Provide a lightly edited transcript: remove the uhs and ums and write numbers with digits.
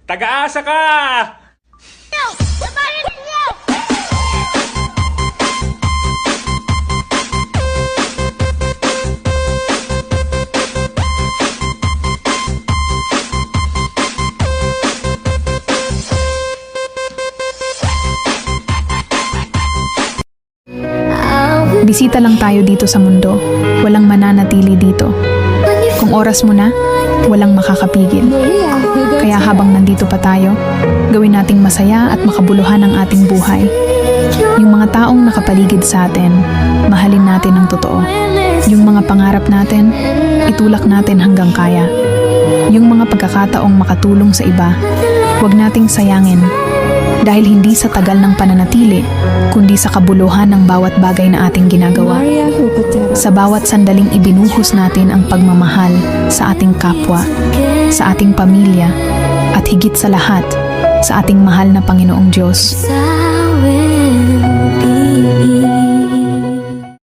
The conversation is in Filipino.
Taga-asa ka! Bisita lang tayo dito sa mundo. Walang mananatili dito. Kung oras mo na, walang makakapigil. Kaya habang nandito pa tayo, gawin nating masaya at makabuluhan ang ating buhay. Yung mga taong nakapaligid sa atin, mahalin natin ng totoo. Yung mga pangarap natin, itulak natin hanggang kaya. Yung mga pagkakataong makatulong sa iba, huwag nating sayangin. Dahil hindi sa tagal ng pananatili, kundi sa kabuluhan ng bawat bagay na ating ginagawa. Sa bawat sandaling ibinuhos natin ang pagmamahal sa ating kapwa, sa ating pamilya, at higit sa lahat, sa ating mahal na Panginoong Diyos.